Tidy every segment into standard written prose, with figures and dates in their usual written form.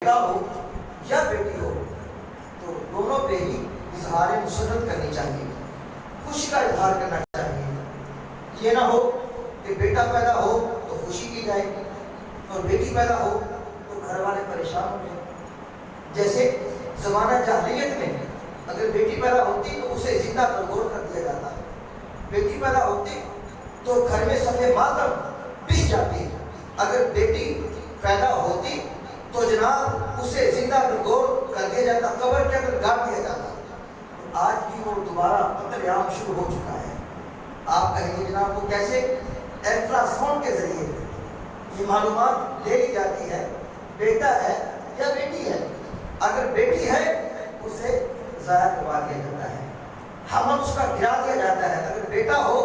بیٹا ہو یا بیٹی ہو تو دونوں پہ ہی اظہار مسرت کرنی چاہیے، خوشی کا اظہار کرنا چاہیے۔ یہ نہ ہو کہ بیٹا پیدا ہو تو خوشی کی جائے اور بیٹی پیدا ہو تو گھر والے پریشان ہو جائیں۔ جیسے زمانہ جاہلیت میں اگر بیٹی پیدا ہوتی تو اسے زندہ تنگور کر دیا جاتا، بیٹی پیدا ہوتی تو گھر میں صفے ماتم بچھ جاتی، اگر بیٹی پیدا ہوتی تو جناب اسے زندہ تنگور کر دیا جاتا، قبر کے اندر گاڑ دیا جاتا۔ آج بھی وہ دوبارہ قتل عام شروع ہو چکا ہے۔ آپ کہیں گے جناب وہ کیسے؟ الٹرا ساؤنڈ کے ذریعے یہ معلومات لے لی جاتی ہے بیٹا ہے یا بیٹی ہے۔ اگر بیٹی ہے اسے ضائع کروا دیا جاتا ہے، حمل اس کا گرا دیا جاتا ہے۔ اگر بیٹا ہو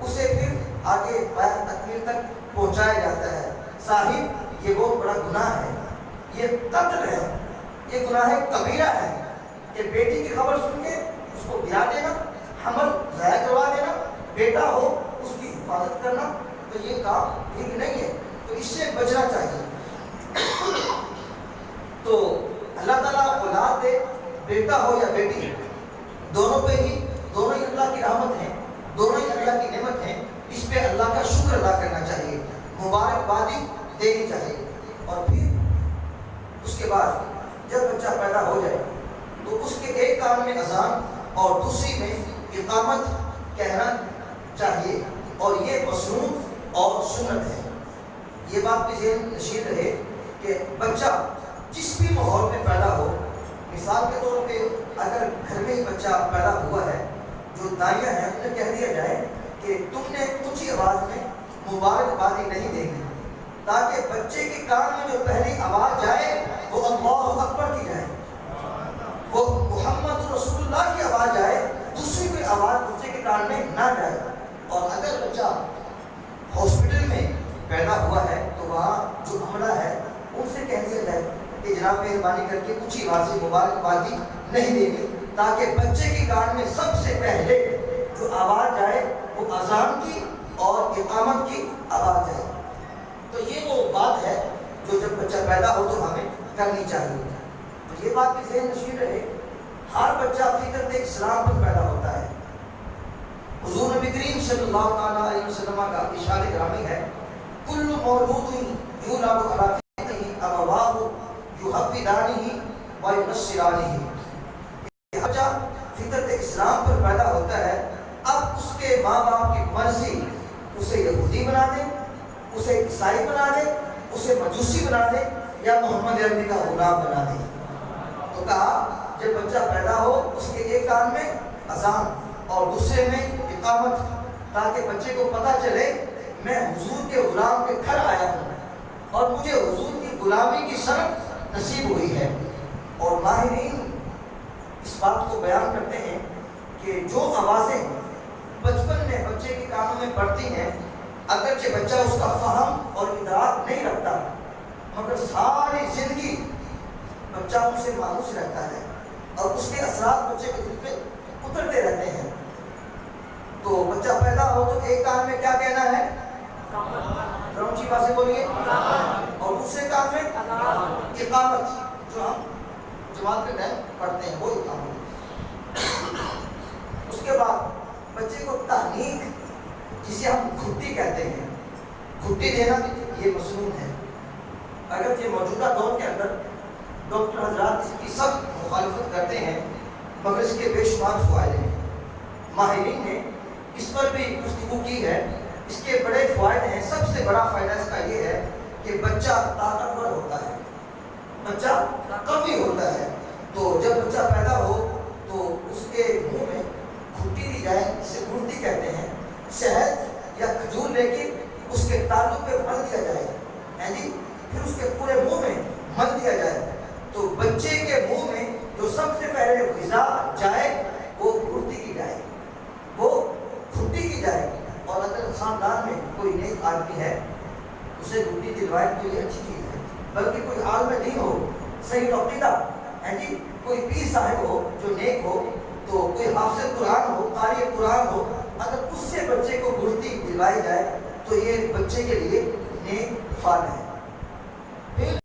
اسے پھر آگے بیان تکمیل تک پہنچایا جاتا ہے۔ صاحب یہ بہت بڑا گناہ ہے، یہ قتل ہے، یہ گناہ کبیرہ ہے کہ بیٹی کی خبر سن کے اس کو گرا دینا، حمل ضائع کروا دینا، بیٹا ہو اس کی حفاظت کرنا، تو یہ کام ٹھیک نہیں ہے، تو اس سے بچنا چاہیے۔ تو اللہ تعالیٰ اولاد دے، بیٹا ہو یا بیٹی، دونوں پہ ہی، دونوں ہی اللہ کی رحمت ہیں، دونوں ہی اللہ کی نعمت ہیں۔ اس پہ اللہ کا شکر ادا کرنا چاہیے، مبارکبادی دینی چاہیے۔ اور پھر اس کے بعد جب بچہ پیدا ہو جائے تو اس کے ایک کان میں اذان اور دوسری میں اقامت کہنا چاہیے، اور یہ مسنون اور سنت ہے۔ یہ بات بھی ذہن نشین رہے کہ بچہ جس بھی ماحول میں پیدا ہو، مثال کے طور پہ اگر گھر میں ہی بچہ پیدا ہوا ہے، جو دائیاں ہیں انہیں کہہ دیا جائے کہ تم نے اونچی آواز میں مبارکبادی نہیں دینی، تاکہ بچے کے کان میں جو پہلی آواز جائے وہ اللہ اکبر کی جائے، وہ محمد رسول اللہ کی آواز جائے، دوسری کوئی آواز بچے کے کان میں نہ جائے۔ اور اگر بچہ ہاسپٹل میں پیدا ہوا ہے تو وہاں جو عملہ ہے ان سے کہہ دیا جائے کہ جناب مہربانی کر کے اونچی آواز سے مبارکبادی نہیں دینی، تاکہ بچے کے کان میں سب سے پہلے جو آواز جائے وہ اذان کی اور اقامت کی آواز جائے۔ تو یہ وہ بات ہے جو جب بچہ پیدا ہو تو ہمیں کرنی چاہیے۔ تو یہ بات بھی ذہن نشین رہے، ہر بچہ فطرت اسلام پر پیدا ہوتا ہے۔ حضور نبی کریم صلی اللہ تعالیٰ علیہ وسلم کا ارشاد گرامی ہے، کل مولود یولد علی فطرتہ ابواہ یحودانہ و ینصرانہ۔ بچہ فطرت اسلام پر پیدا ہوتا ہے، اب اس کے ماں باپ کی مرضی اسے یہودی بنا دے، اسے عیسائی بنا دے، اسے مجوسی بنا دے، یا محمد عربی کا غلام بنا دے۔ تو کہا جب بچہ پیدا ہو اس کے ایک کان میں اذان اور دوسرے میں اقامت، تاکہ بچے کو پتہ چلے میں حضور کے غلام کے گھر آیا ہوں اور مجھے حضور کی غلامی کی شرف نصیب ہوئی ہے۔ اور ماہرین اس بات کو بیان کرتے ہیں کہ جو آوازیں بچپن میں بچے کے کانوں میں پڑتی ہیں، اگرچہ بچہ اس کا فہم اور ادراک نہیں رکھتا، مگر ساری زندگی بچہ ان سے مانوس رہتا ہے اور اس کے اثرات بچے کے دل پہ اترتے رہتے ہیں۔ تو بچہ پیدا ہو تو ایک کان میں کیا کہنا ہے؟ اونچی بات سے بولیے، اور دوسرے کان میں اقامت، جو ہم جماعت کے ٹائم پڑھتے ہیں وہ اقامت۔ اس کے بعد بچے کو تحنیک، جسے ہم گھٹی کہتے ہیں، گھٹی دینا یہ مسنون ہے۔ اگرچہ موجودہ دور کے اندر ڈاکٹر حضرات اس کی سخت مخالفت کرتے ہیں، مگر اس کے بے شمار فوائد ہیں۔ ماہرین نے اس پر بھی گفتگو کی ہے، اس کے بڑے فوائد ہیں۔ سب سے بڑا فائدہ اس کا یہ ہے کہ بچہ طاقتور ہوتا ہے، بچہ قوی ہوتا ہے۔ تو جب بچہ پیدا ہو تو اس کے منہ میں گھٹی دی جائے، اسے گھٹی کہتے ہیں، شہد یا کھجور لے کے اس کے تالو پہ مل دیا جائے، یعنی پھر اس کے پورے منہ میں مل دیا جائے، تو بچے کے منہ میں جو سب سے پہلے غذا جائے وہ گھٹی کی جائے، وہ گھٹی کی جائے۔ اور اگر خاندان میں کوئی نیک آدمی ہے اسے گھٹی دلوائے تو یہ اچھی چیز ہے، بلکہ کوئی عالم دین ہو، صحیح عقیدہ ہے جی، کوئی پیر صاحب ہو جو نیک ہو، تو کوئی حافظ قرآن ہو، قاری قرآن ہو، اگر اس سے بچے کو گھٹی دلوائی جائے تو یہ بچے کے لیے نیک فال ہے۔